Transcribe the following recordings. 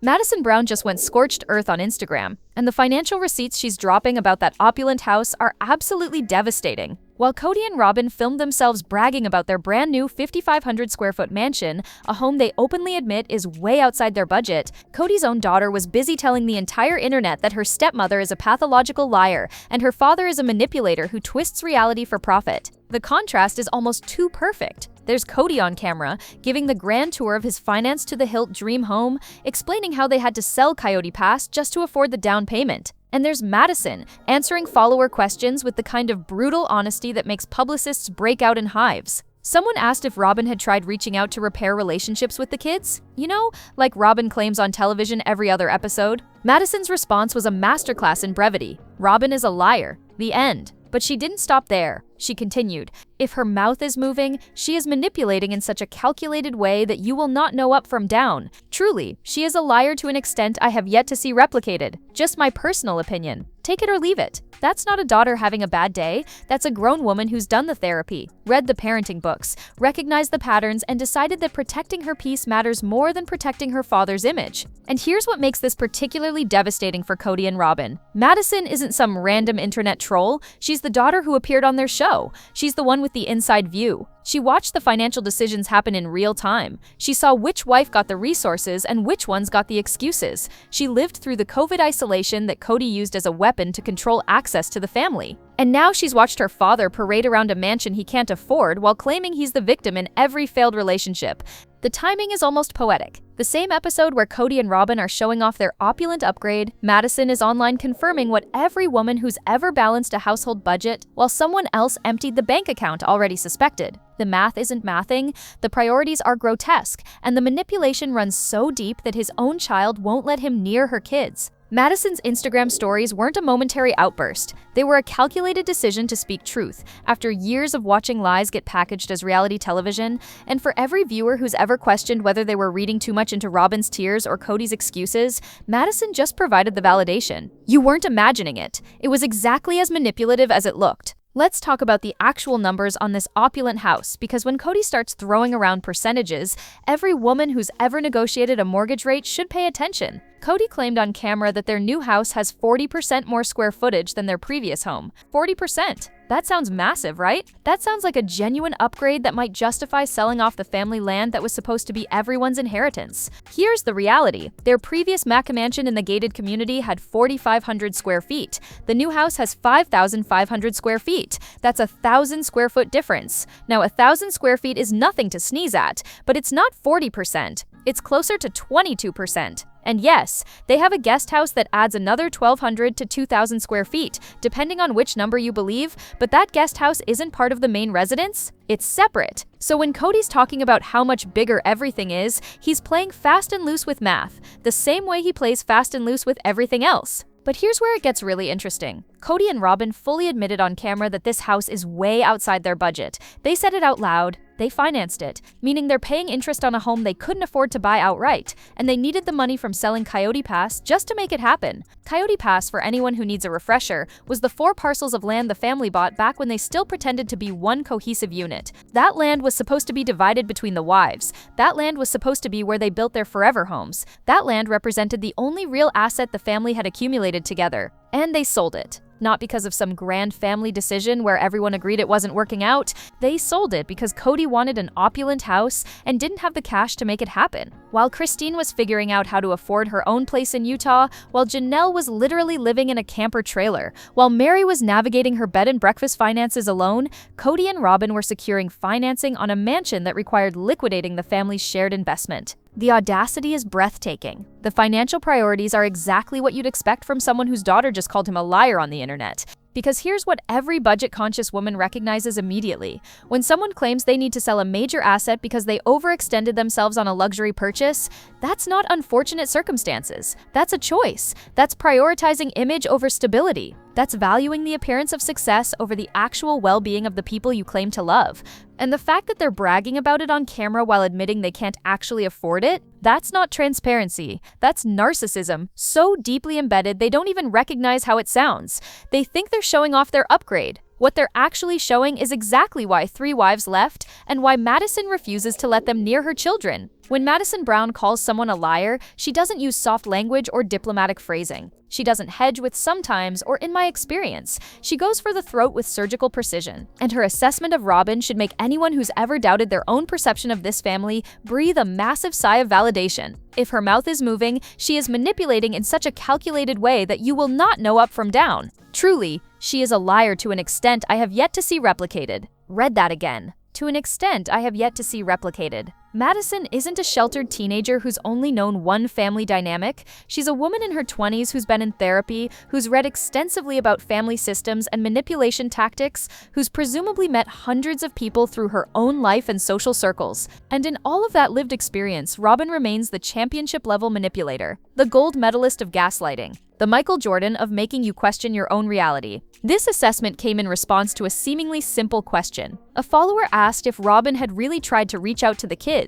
Madison Brown just went scorched earth on Instagram, and the financial receipts she's dropping about that opulent house are absolutely devastating. While Kody and Robyn filmed themselves bragging about their brand new 5,500 square foot mansion, a home they openly admit is way outside their budget, Kody's own daughter was busy telling the entire internet that her stepmother is a pathological liar and her father is a manipulator who twists reality for profit. The contrast is almost too perfect. There's Kody on camera, giving the grand tour of his financed-to-the-hilt dream home, explaining how they had to sell Coyote Pass just to afford the down payment. And there's Madison, answering follower questions with the kind of brutal honesty that makes publicists break out in hives. Someone asked if Robyn had tried reaching out to repair relationships with the kids. You know, like Robyn claims on television every other episode. Madison's response was a masterclass in brevity. Robyn is a liar. The end. But she didn't stop there. She continued, "If her mouth is moving, she is manipulating in such a calculated way that you will not know up from down. Truly, she is a liar to an extent I have yet to see replicated. Just my personal opinion. Take it or leave it. That's not a daughter having a bad day. That's a grown woman who's done the therapy, read the parenting books, recognized the patterns, and decided that protecting her peace matters more than protecting her father's image." And here's what makes this particularly devastating for Kody and Robyn. Madison isn't some random internet troll. She's the daughter who appeared on their show. She's the one with the inside view. She watched the financial decisions happen in real time. She saw which wife got the resources and which ones got the excuses. She lived through the COVID isolation that Kody used as a weapon to control access to the family. And now she's watched her father parade around a mansion he can't afford while claiming he's the victim in every failed relationship. The timing is almost poetic. The same episode where Kody and Robyn are showing off their opulent upgrade, Madison is online confirming what every woman who's ever balanced a household budget, while someone else emptied the bank account already suspected. The math isn't mathing, the priorities are grotesque, and the manipulation runs so deep that his own child won't let him near her kids. Madison's Instagram stories weren't a momentary outburst. They were a calculated decision to speak truth, after years of watching lies get packaged as reality television. And for every viewer who's ever questioned whether they were reading too much into Robyn's tears or Kody's excuses, Madison just provided the validation. You weren't imagining it. It was exactly as manipulative as it looked. Let's talk about the actual numbers on this opulent house, because when Kody starts throwing around percentages, every woman who's ever negotiated a mortgage rate should pay attention. Kody claimed on camera that their new house has 40% more square footage than their previous home. 40%. That sounds massive, right? That sounds like a genuine upgrade that might justify selling off the family land that was supposed to be everyone's inheritance. Here's the reality. Their previous Maca mansion in the gated community had 4,500 square feet. The new house has 5,500 square feet. That's a 1,000 square foot difference. Now, 1,000 square feet is nothing to sneeze at, but it's not 40%. It's closer to 22%. And yes, they have a guest house that adds another 1,200 to 2,000 square feet, depending on which number you believe, but that guest house isn't part of the main residence. It's separate. So when Kody's talking about how much bigger everything is, he's playing fast and loose with math, the same way he plays fast and loose with everything else. But here's where it gets really interesting. Kody and Robyn fully admitted on camera that this house is way outside their budget. They said it out loud. They financed it, meaning they're paying interest on a home they couldn't afford to buy outright, and they needed the money from selling Coyote Pass just to make it happen. Coyote Pass, for anyone who needs a refresher, was the 4 parcels of land the family bought back when they still pretended to be one cohesive unit. That land was supposed to be divided between the wives. That land was supposed to be where they built their forever homes. That land represented the only real asset the family had accumulated together. And they sold it. Not because of some grand family decision where everyone agreed it wasn't working out. They sold it because Kody wanted an opulent house and didn't have the cash to make it happen. While Christine was figuring out how to afford her own place in Utah, while Janelle was literally living in a camper trailer, while Mary was navigating her bed and breakfast finances alone, Kody and Robyn were securing financing on a mansion that required liquidating the family's shared investment. The audacity is breathtaking. The financial priorities are exactly what you'd expect from someone whose daughter just called him a liar on the internet. Because here's what every budget-conscious woman recognizes immediately. When someone claims they need to sell a major asset because they overextended themselves on a luxury purchase, that's not unfortunate circumstances. That's a choice. That's prioritizing image over stability. That's valuing the appearance of success over the actual well-being of the people you claim to love. And the fact that they're bragging about it on camera while admitting they can't actually afford it, that's not transparency. That's narcissism, so deeply embedded they don't even recognize how it sounds. They think they're showing off their upgrade, What they're actually showing is exactly why 3 wives left and why Madison refuses to let them near her children. When Madison Brown calls someone a liar, she doesn't use soft language or diplomatic phrasing. She doesn't hedge with sometimes, or in my experience. She goes for the throat with surgical precision. And her assessment of Robyn should make anyone who's ever doubted their own perception of this family breathe a massive sigh of validation. If her mouth is moving, she is manipulating in such a calculated way that you will not know up from down. Truly, she is a liar to an extent I have yet to see replicated. Read that again. To an extent I have yet to see replicated. Madison isn't a sheltered teenager who's only known one family dynamic. She's a woman in her 20s who's been in therapy, who's read extensively about family systems and manipulation tactics, who's presumably met hundreds of people through her own life and social circles. And in all of that lived experience, Robyn remains the championship-level manipulator, the gold medalist of gaslighting, the Michael Jordan of making you question your own reality. This assessment came in response to a seemingly simple question. A follower asked if Robyn had really tried to reach out to the kids,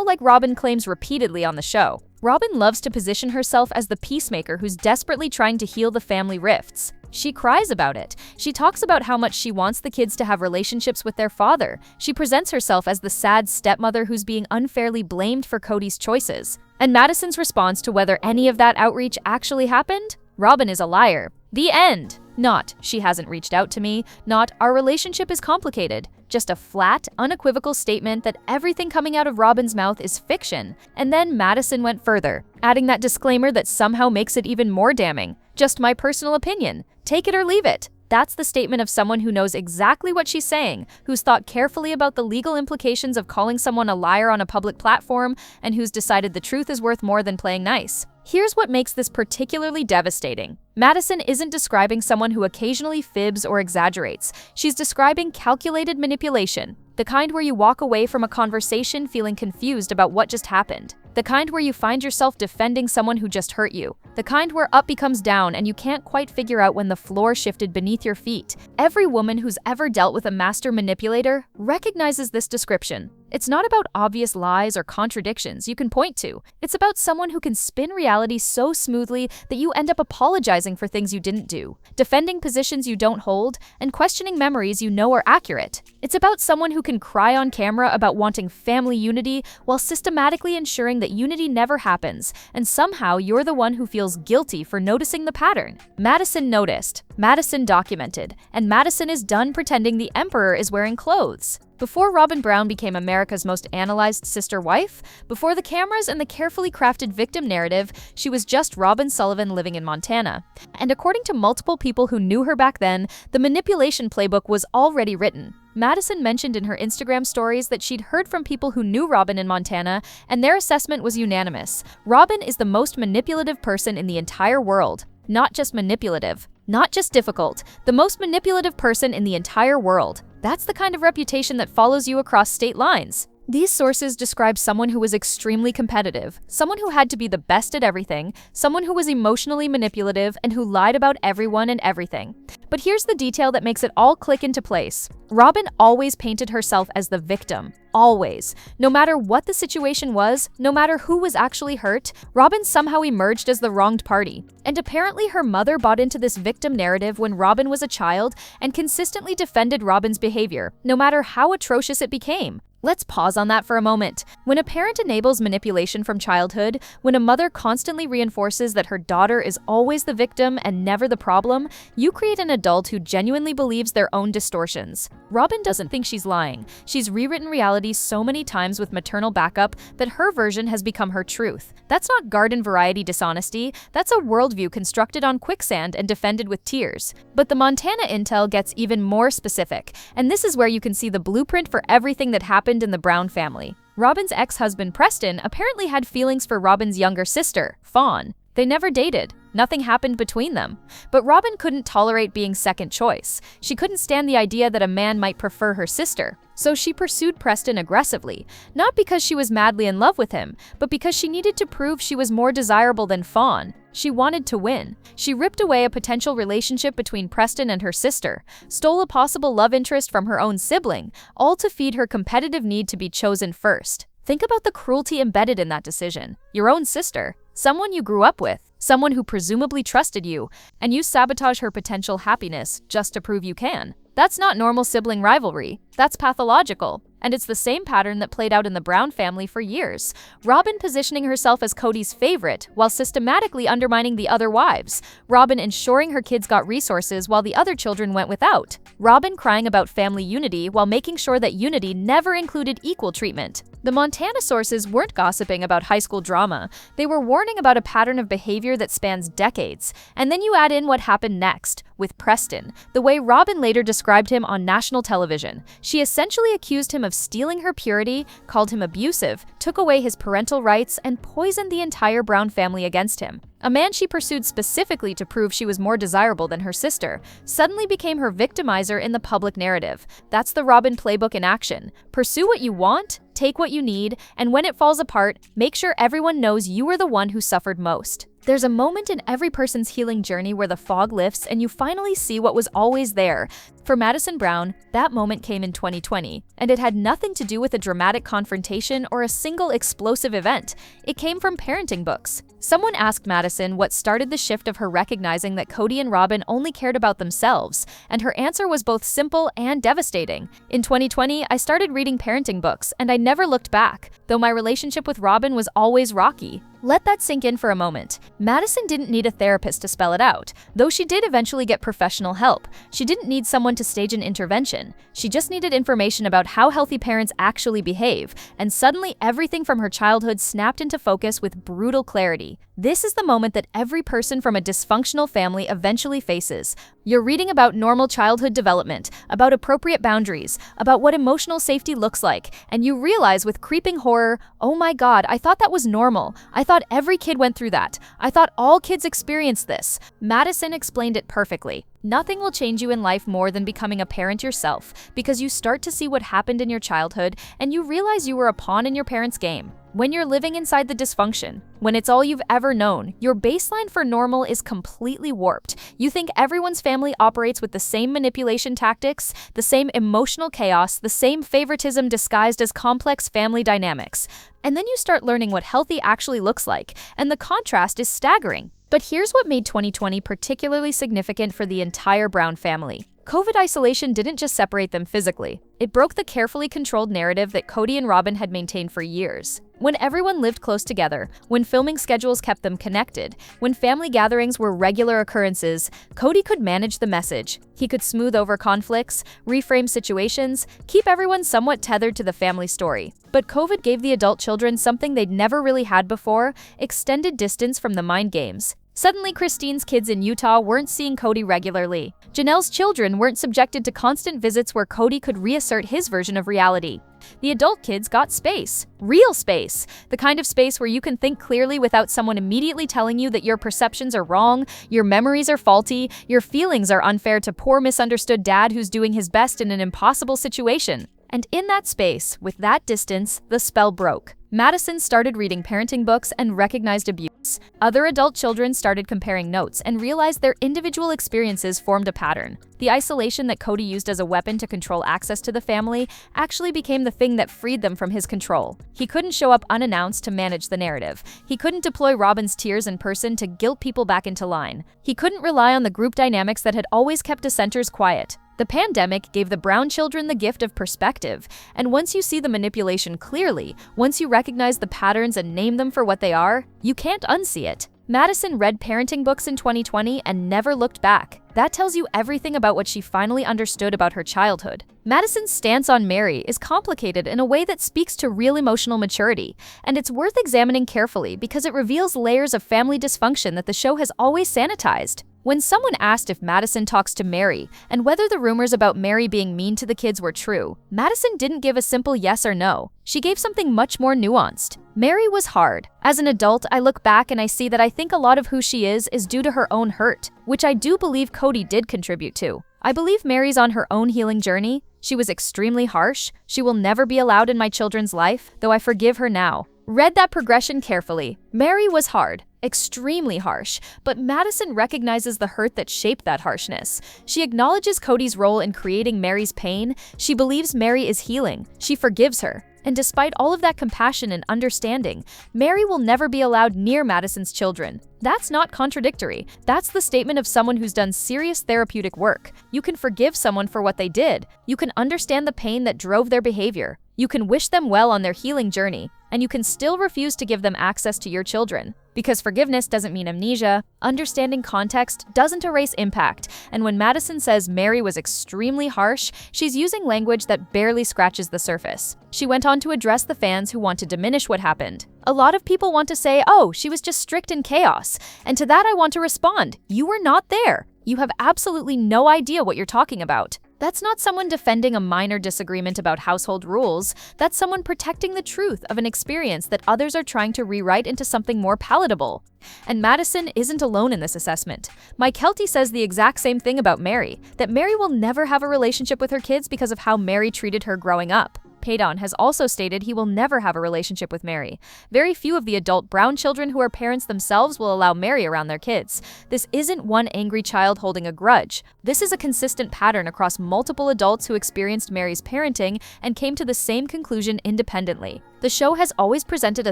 like Robyn claims repeatedly on the show. Robyn loves to position herself as the peacemaker who's desperately trying to heal the family rifts. She cries about it. She talks about how much she wants the kids to have relationships with their father. She presents herself as the sad stepmother who's being unfairly blamed for Kody's choices. And Madison's response to whether any of that outreach actually happened? Robyn is a liar. The end. Not, she hasn't reached out to me. Not, our relationship is complicated. Just a flat, unequivocal statement that everything coming out of Robyn's mouth is fiction. And then Madison went further, adding that disclaimer that somehow makes it even more damning. Just my personal opinion. Take it or leave it. That's the statement of someone who knows exactly what she's saying, who's thought carefully about the legal implications of calling someone a liar on a public platform, and who's decided the truth is worth more than playing nice. Here's what makes this particularly devastating. Madison isn't describing someone who occasionally fibs or exaggerates. She's describing calculated manipulation, the kind where you walk away from a conversation feeling confused about what just happened, the kind where you find yourself defending someone who just hurt you, the kind where up becomes down and you can't quite figure out when the floor shifted beneath your feet. Every woman who's ever dealt with a master manipulator recognizes this description. It's not about obvious lies or contradictions you can point to. It's about someone who can spin reality so smoothly that you end up apologizing for things you didn't do, defending positions you don't hold, and questioning memories you know are accurate. It's about someone who can cry on camera about wanting family unity while systematically ensuring that unity never happens, and somehow you're the one who feels guilty for noticing the pattern. Madison noticed, Madison documented, and Madison is done pretending the emperor is wearing clothes. Before Robyn Brown became America's most analyzed sister wife, before the cameras and the carefully crafted victim narrative, she was just Robyn Sullivan living in Montana. And according to multiple people who knew her back then, the manipulation playbook was already written. Madison mentioned in her Instagram stories that she'd heard from people who knew Robyn in Montana, and their assessment was unanimous. Robyn is the most manipulative person in the entire world. Not just manipulative, not just difficult, the most manipulative person in the entire world. That's the kind of reputation that follows you across state lines. These sources describe someone who was extremely competitive, someone who had to be the best at everything, someone who was emotionally manipulative, and who lied about everyone and everything. But here's the detail that makes it all click into place. Robyn always painted herself as the victim. Always. No matter what the situation was, no matter who was actually hurt, Robyn somehow emerged as the wronged party. And apparently her mother bought into this victim narrative when Robyn was a child and consistently defended Robyn's behavior, no matter how atrocious it became. Let's pause on that for a moment. When a parent enables manipulation from childhood, when a mother constantly reinforces that her daughter is always the victim and never the problem, you create an adult who genuinely believes their own distortions. Robyn doesn't think she's lying. She's rewritten reality so many times with maternal backup that her version has become her truth. That's not garden variety dishonesty, that's a worldview constructed on quicksand and defended with tears. But the Montana intel gets even more specific, and this is where you can see the blueprint for everything that happened in the Brown family. Robyn's ex-husband Preston apparently had feelings for Robyn's younger sister, Fawn. They never dated. Nothing happened between them. But Robyn couldn't tolerate being second choice. She couldn't stand the idea that a man might prefer her sister. So she pursued Preston aggressively, not because she was madly in love with him, but because she needed to prove she was more desirable than Fawn. She wanted to win. She ripped away a potential relationship between Preston and her sister, stole a possible love interest from her own sibling, all to feed her competitive need to be chosen first. Think about the cruelty embedded in that decision. Your own sister, someone you grew up with, someone who presumably trusted you, and you sabotage her potential happiness just to prove you can. That's not normal sibling rivalry. That's pathological. And it's the same pattern that played out in the Brown family for years. Robyn positioning herself as Kody's favorite while systematically undermining the other wives. Robyn ensuring her kids got resources while the other children went without. Robyn crying about family unity while making sure that unity never included equal treatment. The Montana sources weren't gossiping about high school drama. They were warning about a pattern of behavior that spans decades. And then you add in what happened next, with Preston, the way Robyn later described him on national television. She essentially accused him of stealing her purity, called him abusive, took away his parental rights, and poisoned the entire Brown family against him. A man she pursued specifically to prove she was more desirable than her sister suddenly became her victimizer in the public narrative. That's the Robyn playbook in action. Pursue what you want, take what you need, and when it falls apart, make sure everyone knows you were the one who suffered most. There's a moment in every person's healing journey where the fog lifts and you finally see what was always there. For Madison Brown, that moment came in 2020, and it had nothing to do with a dramatic confrontation or a single explosive event. It came from parenting books. Someone asked Madison what started the shift of her recognizing that Kody and Robyn only cared about themselves, and her answer was both simple and devastating. In 2020, I started reading parenting books, and I never looked back, though my relationship with Robyn was always rocky. Let that sink in for a moment. Madison didn't need a therapist to spell it out, though she did eventually get professional help. She didn't need someone to stage an intervention. She just needed information about how healthy parents actually behave, and suddenly everything from her childhood snapped into focus with brutal clarity. This is the moment that every person from a dysfunctional family eventually faces. You're reading about normal childhood development, about appropriate boundaries, about what emotional safety looks like, and you realize with creeping horror, oh my God, I thought that was normal. I thought every kid went through that. I thought all kids experienced this. Madison explained it perfectly. Nothing will change you in life more than becoming a parent yourself, because you start to see what happened in your childhood and you realize you were a pawn in your parents' game. When you're living inside the dysfunction, when it's all you've ever known, your baseline for normal is completely warped. You think everyone's family operates with the same manipulation tactics, the same emotional chaos, the same favoritism disguised as complex family dynamics. And then you start learning what healthy actually looks like, and the contrast is staggering. But here's what made 2020 particularly significant for the entire Brown family. COVID isolation didn't just separate them physically. It broke the carefully controlled narrative that Kody and Robyn had maintained for years. When everyone lived close together, when filming schedules kept them connected, when family gatherings were regular occurrences, Kody could manage the message. He could smooth over conflicts, reframe situations, keep everyone somewhat tethered to the family story. But COVID gave the adult children something they'd never really had before: extended distance from the mind games. Suddenly, Christine's kids in Utah weren't seeing Kody regularly. Janelle's children weren't subjected to constant visits where Kody could reassert his version of reality. The adult kids got space. Real space. The kind of space where you can think clearly without someone immediately telling you that your perceptions are wrong, your memories are faulty, your feelings are unfair to poor misunderstood dad who's doing his best in an impossible situation. And in that space, with that distance, the spell broke. Madison started reading parenting books and recognized abuse. Other adult children started comparing notes and realized their individual experiences formed a pattern. The isolation that Kody used as a weapon to control access to the family actually became the thing that freed them from his control. He couldn't show up unannounced to manage the narrative. He couldn't deploy Robyn's tears in person to guilt people back into line. He couldn't rely on the group dynamics that had always kept dissenters quiet. The pandemic gave the Brown children the gift of perspective, and once you see the manipulation clearly, once you recognize the patterns and name them for what they are, you can't unsee it. Madison read parenting books in 2020 and never looked back. That tells you everything about what she finally understood about her childhood. Madison's stance on Mary is complicated in a way that speaks to real emotional maturity, and it's worth examining carefully because it reveals layers of family dysfunction that the show has always sanitized. When someone asked if Madison talks to Mary and whether the rumors about Mary being mean to the kids were true, Madison didn't give a simple yes or no. She gave something much more nuanced. Mary was hard. As an adult, I look back and I see that I think a lot of who she is due to her own hurt, which I do believe Kody did contribute to. I believe Mary's on her own healing journey. She was extremely harsh. She will never be allowed in my children's life, though I forgive her now. Read that progression carefully. Mary was hard. Extremely harsh, but Madison recognizes the hurt that shaped that harshness. She acknowledges Kody's role in creating Mary's pain. She believes Mary is healing. She forgives her. And despite all of that compassion and understanding, Mary will never be allowed near Madison's children. That's not contradictory. That's the statement of someone who's done serious therapeutic work. You can forgive someone for what they did. You can understand the pain that drove their behavior. You can wish them well on their healing journey, and you can still refuse to give them access to your children. Because forgiveness doesn't mean amnesia, understanding context doesn't erase impact, and when Madison says Mary was extremely harsh, she's using language that barely scratches the surface. She went on to address the fans who want to diminish what happened. A lot of people want to say, oh, she was just strict in chaos, and to that I want to respond, you were not there. You have absolutely no idea what you're talking about. That's not someone defending a minor disagreement about household rules. That's someone protecting the truth of an experience that others are trying to rewrite into something more palatable. And Madison isn't alone in this assessment. Coyote says the exact same thing about Mary, that Mary will never have a relationship with her kids because of how Mary treated her growing up. Kody has also stated he will never have a relationship with Mary. Very few of the adult brown children who are parents themselves will allow Mary around their kids. This isn't one angry child holding a grudge. This is a consistent pattern across multiple adults who experienced Mary's parenting and came to the same conclusion independently. The show has always presented a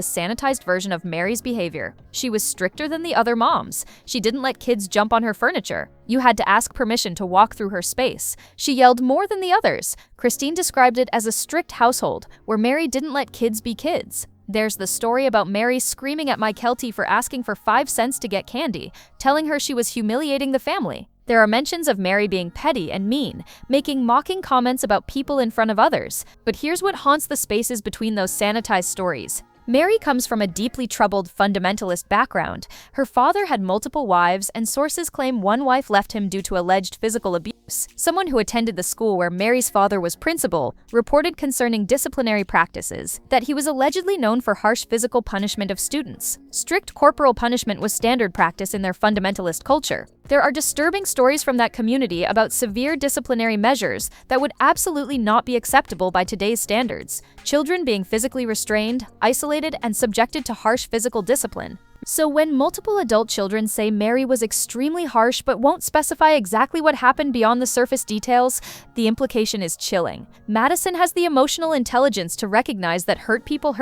sanitized version of Mary's behavior. She was stricter than the other moms. She didn't let kids jump on her furniture. You had to ask permission to walk through her space. She yelled more than the others. Christine described it as a strict household, where Mary didn't let kids be kids. There's the story about Mary screaming at Coyote for asking for 5 cents to get candy, telling her she was humiliating the family. There are mentions of Mary being petty and mean, making mocking comments about people in front of others. But here's what haunts the spaces between those sanitized stories. Mary comes from a deeply troubled fundamentalist background. Her father had multiple wives, and sources claim one wife left him due to alleged physical abuse. Someone who attended the school where Mary's father was principal reported concerning disciplinary practices that he was allegedly known for harsh physical punishment of students. Strict corporal punishment was standard practice in their fundamentalist culture. There are disturbing stories from that community about severe disciplinary measures that would absolutely not be acceptable by today's standards. Children being physically restrained, isolated, and subjected to harsh physical discipline. So when multiple adult children say Mary was extremely harsh but won't specify exactly what happened beyond the surface details, the implication is chilling. Madison has the emotional intelligence to recognize that hurt people,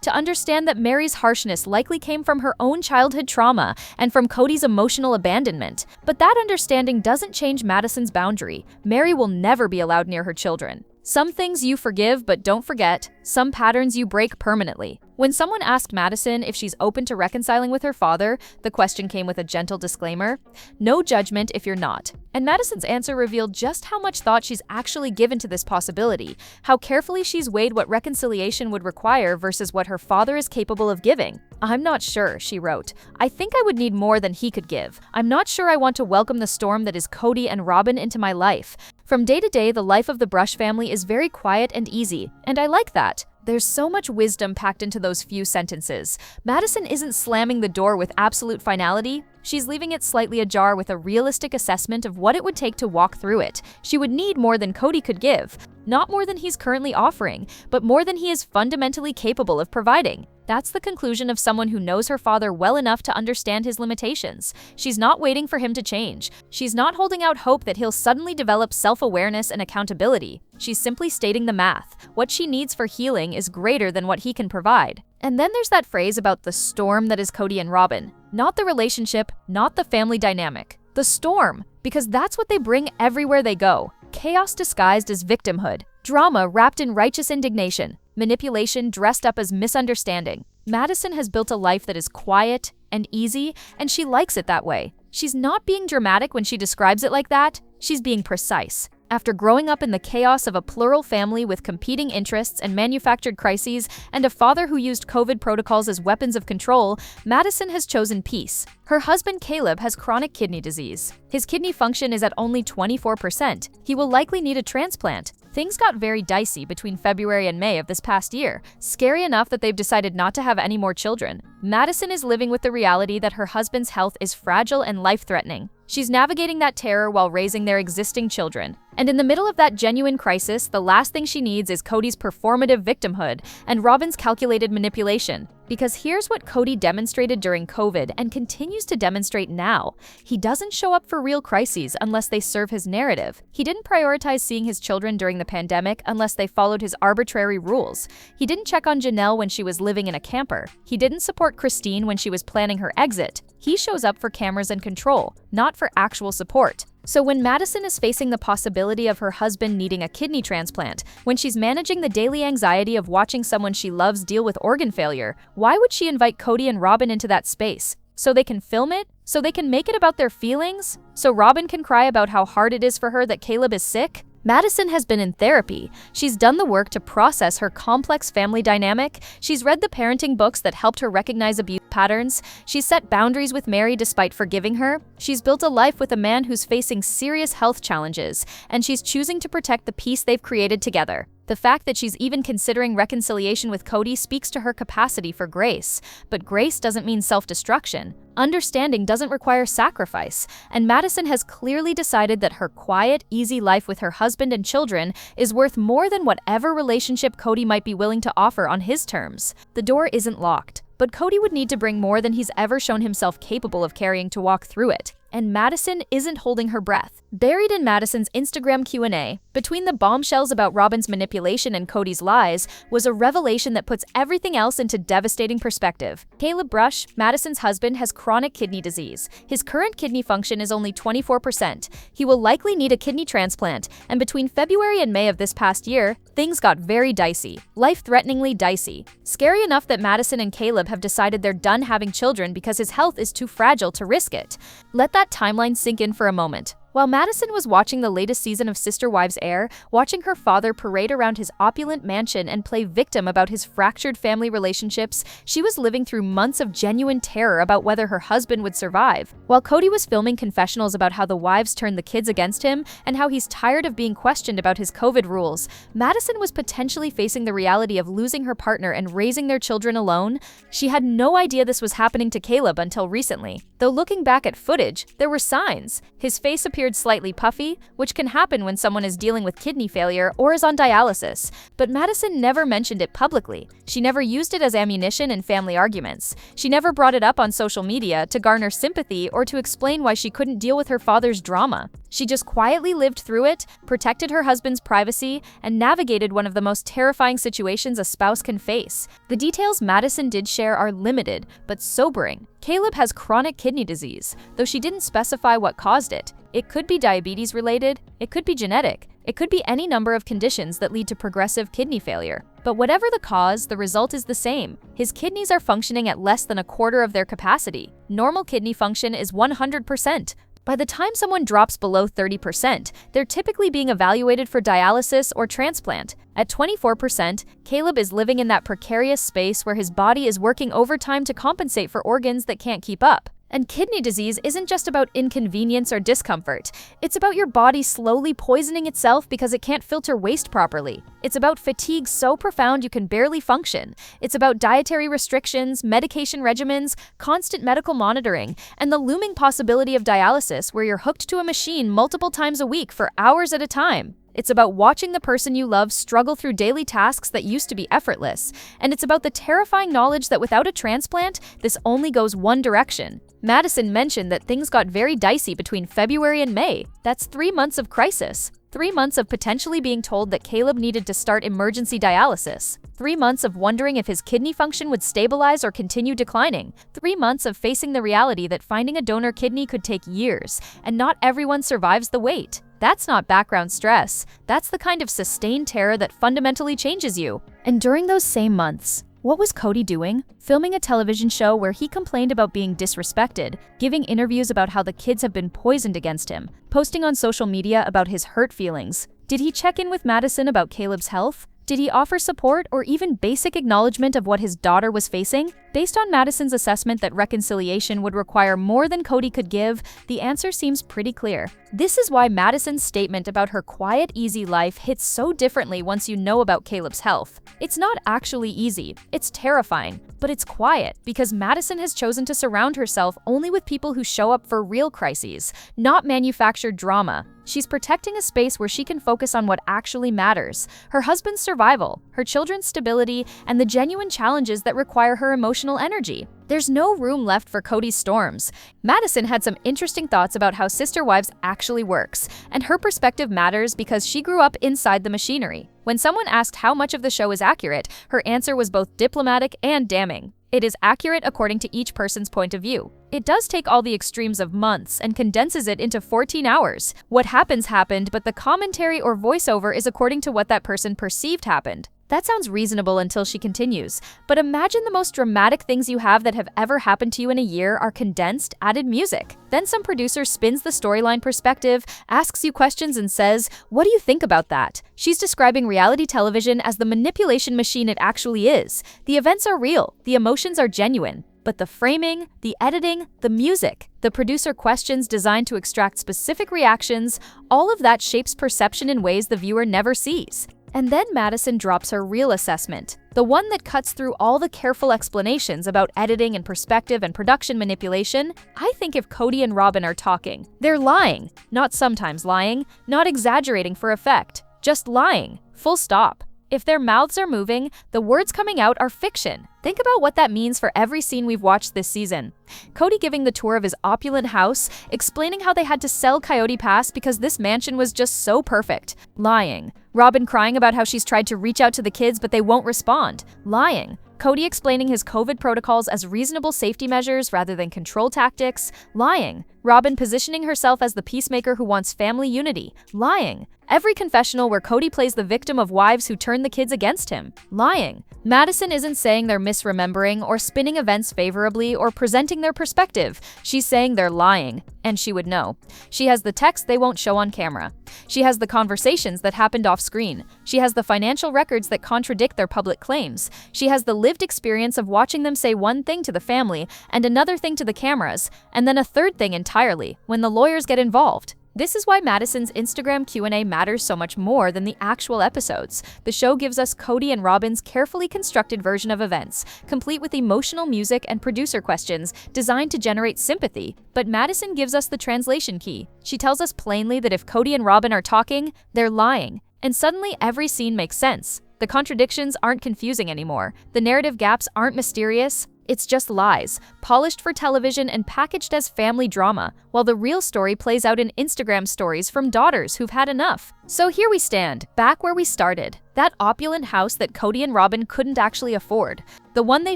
to understand that Mary's harshness likely came from her own childhood trauma and from Kody's emotional abandonment. But that understanding doesn't change Madison's boundary. Mary will never be allowed near her children. Some things you forgive but don't forget, some patterns you break permanently. When someone asked Madison if she's open to reconciling with her father, the question came with a gentle disclaimer: no judgment if you're not. And Madison's answer revealed just how much thought she's actually given to this possibility, how carefully she's weighed what reconciliation would require versus what her father is capable of giving. "I'm not sure," she wrote. "I think I would need more than he could give. I'm not sure I want to welcome the storm that is Kody and Robyn into my life. From day to day, the life of the Brush family is very quiet and easy, and I like that." There's so much wisdom packed into those few sentences. Madison isn't slamming the door with absolute finality. She's leaving it slightly ajar with a realistic assessment of what it would take to walk through it. She would need more than Kody could give. Not more than he's currently offering, but more than he is fundamentally capable of providing. That's the conclusion of someone who knows her father well enough to understand his limitations. She's not waiting for him to change. She's not holding out hope that he'll suddenly develop self-awareness and accountability. She's simply stating the math. What she needs for healing is greater than what he can provide. And then there's that phrase about the storm that is Kody and Robyn. Not the relationship, not the family dynamic. The storm, because that's what they bring everywhere they go. Chaos disguised as victimhood. Drama wrapped in righteous indignation. Manipulation dressed up as misunderstanding. Madison has built a life that is quiet and easy, and she likes it that way. She's not being dramatic when she describes it like that. She's being precise. After growing up in the chaos of a plural family with competing interests and manufactured crises, and a father who used COVID protocols as weapons of control, Madison has chosen peace. Her husband Caleb has chronic kidney disease. His kidney function is at only 24%. He will likely need a transplant. Things got very dicey between February and May of this past year, scary enough that they've decided not to have any more children. Madison is living with the reality that her husband's health is fragile and life-threatening. She's navigating that terror while raising their existing children. And in the middle of that genuine crisis, the last thing she needs is Kody's performative victimhood and Robyn's calculated manipulation. Because here's what Kody demonstrated during COVID and continues to demonstrate now. He doesn't show up for real crises unless they serve his narrative. He didn't prioritize seeing his children during the pandemic unless they followed his arbitrary rules. He didn't check on Janelle when she was living in a camper. He didn't support Christine when she was planning her exit. He shows up for cameras and control, not for actual support. So when Madison is facing the possibility of her husband needing a kidney transplant, when she's managing the daily anxiety of watching someone she loves deal with organ failure, why would she invite Kody and Robyn into that space? So they can film it? So they can make it about their feelings? So Robyn can cry about how hard it is for her that Caleb is sick? Madison has been in therapy. She's done the work to process her complex family dynamic. She's read the parenting books that helped her recognize abuse patterns. She's set boundaries with Mary despite forgiving her. She's built a life with a man who's facing serious health challenges, and she's choosing to protect the peace they've created together. The fact that she's even considering reconciliation with Kody speaks to her capacity for grace. But grace doesn't mean self-destruction. Understanding doesn't require sacrifice. And Madison has clearly decided that her quiet, easy life with her husband and children is worth more than whatever relationship Kody might be willing to offer on his terms. The door isn't locked, but Kody would need to bring more than he's ever shown himself capable of carrying to walk through it. And Madison isn't holding her breath. Buried in Madison's Instagram Q&A, between the bombshells about Robyn's manipulation and Kody's lies, was a revelation that puts everything else into devastating perspective. Caleb Brush, Madison's husband, has chronic kidney disease. His current kidney function is only 24%. He will likely need a kidney transplant, and between February and May of this past year, things got very dicey, life-threateningly dicey. Scary enough that Madison and Caleb have decided they're done having children because his health is too fragile to risk it. Let that timeline sink in for a moment. While Madison was watching the latest season of Sister Wives air, watching her father parade around his opulent mansion and play victim about his fractured family relationships, she was living through months of genuine terror about whether her husband would survive. While Kody was filming confessionals about how the wives turned the kids against him and how he's tired of being questioned about his COVID rules, Madison was potentially facing the reality of losing her partner and raising their children alone. She had no idea this was happening to Caleb until recently. Though looking back at footage, there were signs. His face appeared slightly puffy, which can happen when someone is dealing with kidney failure or is on dialysis. But Madison never mentioned it publicly. She never used it as ammunition in family arguments. She never brought it up on social media to garner sympathy or to explain why she couldn't deal with her father's drama. She just quietly lived through it, protected her husband's privacy, and navigated one of the most terrifying situations a spouse can face. The details Madison did share are limited, but sobering. Caleb has chronic kidney disease, though she didn't specify what caused it. It could be diabetes-related, it could be genetic, it could be any number of conditions that lead to progressive kidney failure. But whatever the cause, the result is the same. His kidneys are functioning at less than a quarter of their capacity. Normal kidney function is 100%. By the time someone drops below 30%, they're typically being evaluated for dialysis or transplant. At 24%, Caleb is living in that precarious space where his body is working overtime to compensate for organs that can't keep up. And kidney disease isn't just about inconvenience or discomfort. It's about your body slowly poisoning itself because it can't filter waste properly. It's about fatigue so profound you can barely function. It's about dietary restrictions, medication regimens, constant medical monitoring, and the looming possibility of dialysis where you're hooked to a machine multiple times a week for hours at a time. It's about watching the person you love struggle through daily tasks that used to be effortless. And it's about the terrifying knowledge that without a transplant, this only goes one direction. Madison mentioned that things got very dicey between February and May. That's 3 months of crisis. 3 months of potentially being told that Caleb needed to start emergency dialysis. 3 months of wondering if his kidney function would stabilize or continue declining. 3 months of facing the reality that finding a donor kidney could take years, and not everyone survives the wait. That's not background stress. That's the kind of sustained terror that fundamentally changes you. And during those same months, what was Kody doing? Filming a television show where he complained about being disrespected, giving interviews about how the kids have been poisoned against him, posting on social media about his hurt feelings. Did he check in with Madison about Caleb's health? Did he offer support or even basic acknowledgement of what his daughter was facing? Based on Madison's assessment that reconciliation would require more than Kody could give, the answer seems pretty clear. This is why Madison's statement about her quiet, easy life hits so differently once you know about Caleb's health. It's not actually easy, it's terrifying, but it's quiet because Madison has chosen to surround herself only with people who show up for real crises, not manufactured drama. She's protecting a space where she can focus on what actually matters: her husband's survival, her children's stability, and the genuine challenges that require her emotional energy. There's no room left for Kody's storms. Madison had some interesting thoughts about how Sister Wives actually works, and her perspective matters because she grew up inside the machinery. When someone asked how much of the show is accurate, her answer was both diplomatic and damning. It is accurate according to each person's point of view. It does take all the extremes of months and condenses it into 14 hours. What happens happened, but the commentary or voiceover is according to what that person perceived happened. That sounds reasonable until she continues, but imagine the most dramatic things you have that have ever happened to you in a year are condensed, added music. Then some producer spins the storyline perspective, asks you questions and says, "What do you think about that?" She's describing reality television as the manipulation machine it actually is. The events are real, the emotions are genuine. But the framing, the editing, the music, the producer questions designed to extract specific reactions, all of that shapes perception in ways the viewer never sees. And then Madison drops her real assessment, the one that cuts through all the careful explanations about editing and perspective and production manipulation. "I think if Kody and Robyn are talking, they're lying. Not sometimes lying, not exaggerating for effect, just lying. Full stop. If their mouths are moving, the words coming out are fiction." Think about what that means for every scene we've watched this season. Kody giving the tour of his opulent house, explaining how they had to sell Coyote Pass because this mansion was just so perfect. Lying. Robyn crying about how she's tried to reach out to the kids but they won't respond. Lying. Kody explaining his COVID protocols as reasonable safety measures rather than control tactics. Lying. Robyn positioning herself as the peacemaker who wants family unity. Lying. Every confessional where Kody plays the victim of wives who turn the kids against him. Lying. Madison isn't saying they're misremembering or spinning events favorably or presenting their perspective. She's saying they're lying, and she would know. She has the text they won't show on camera. She has the conversations that happened off screen. She has the financial records that contradict their public claims. She has the lived experience of watching them say one thing to the family and another thing to the cameras, and then a third thing entirely when the lawyers get involved. This is why Madison's Instagram Q&A matters so much more than the actual episodes. The show gives us Kody and Robyn's carefully constructed version of events, complete with emotional music and producer questions designed to generate sympathy. But Madison gives us the translation key. She tells us plainly that if Kody and Robyn are talking, they're lying. And suddenly every scene makes sense. The contradictions aren't confusing anymore. The narrative gaps aren't mysterious. It's just lies, polished for television and packaged as family drama, while the real story plays out in Instagram stories from daughters who've had enough. So here we stand, back where we started. That opulent house that Kody and Robyn couldn't actually afford. The one they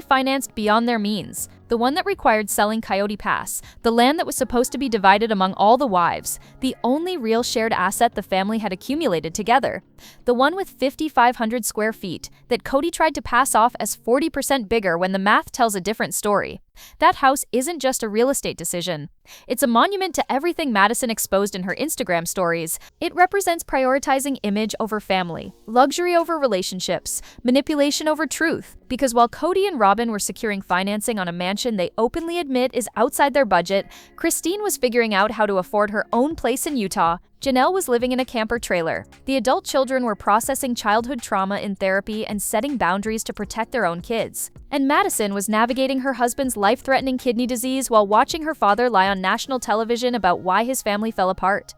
financed beyond their means. The one that required selling Coyote Pass. The land that was supposed to be divided among all the wives. The only real shared asset the family had accumulated together. The one with 5,500 square feet that Kody tried to pass off as 40% bigger when the math tells a different story. That house isn't just a real estate decision. It's a monument to everything Madison exposed in her Instagram stories. It represents prioritizing image over family, luxury over relationships, manipulation over truth. Because while Kody and Robyn were securing financing on a mansion they openly admit is outside their budget, Christine was figuring out how to afford her own place in Utah. Janelle was living in a camper trailer. The adult children were processing childhood trauma in therapy and setting boundaries to protect their own kids. And Madison was navigating her husband's life-threatening kidney disease while watching her father lie on national television about why his family fell apart.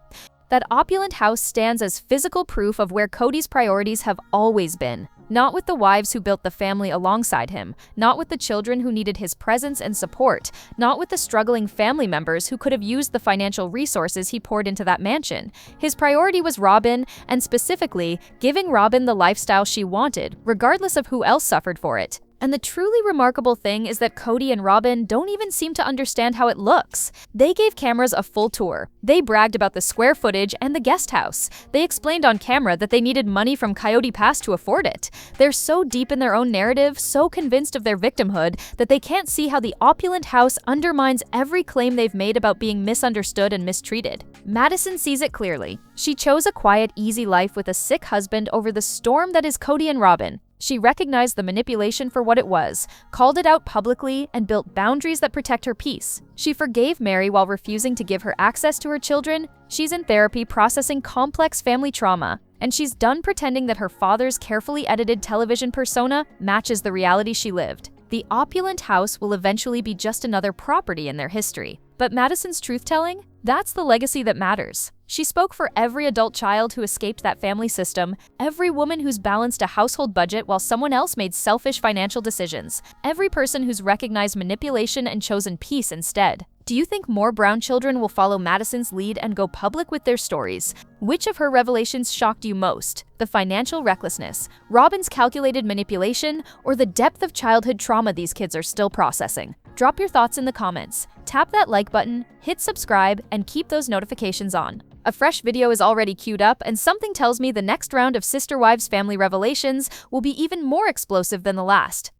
That opulent house stands as physical proof of where Kody's priorities have always been. Not with the wives who built the family alongside him, not with the children who needed his presence and support, not with the struggling family members who could have used the financial resources he poured into that mansion. His priority was Robyn, and specifically, giving Robyn the lifestyle she wanted, regardless of who else suffered for it. And the truly remarkable thing is that Kody and Robyn don't even seem to understand how it looks. They gave cameras a full tour. They bragged about the square footage and the guest house. They explained on camera that they needed money from Coyote Pass to afford it. They're so deep in their own narrative, so convinced of their victimhood, that they can't see how the opulent house undermines every claim they've made about being misunderstood and mistreated. Madison sees it clearly. She chose a quiet, easy life with a sick husband over the storm that is Kody and Robyn. She recognized the manipulation for what it was, called it out publicly, and built boundaries that protect her peace. She forgave Mary while refusing to give her access to her children. She's in therapy processing complex family trauma, and she's done pretending that her father's carefully edited television persona matches the reality she lived. The opulent house will eventually be just another property in their history. But Madison's truth-telling? That's the legacy that matters. She spoke for every adult child who escaped that family system, every woman who's balanced a household budget while someone else made selfish financial decisions, every person who's recognized manipulation and chosen peace instead. Do you think more brown children will follow Madison's lead and go public with their stories? Which of her revelations shocked you most? The financial recklessness, Robyn's calculated manipulation, or the depth of childhood trauma these kids are still processing? Drop your thoughts in the comments. Tap that like button, hit subscribe, and keep those notifications on. A fresh video is already queued up, and something tells me the next round of Sister Wives family revelations will be even more explosive than the last.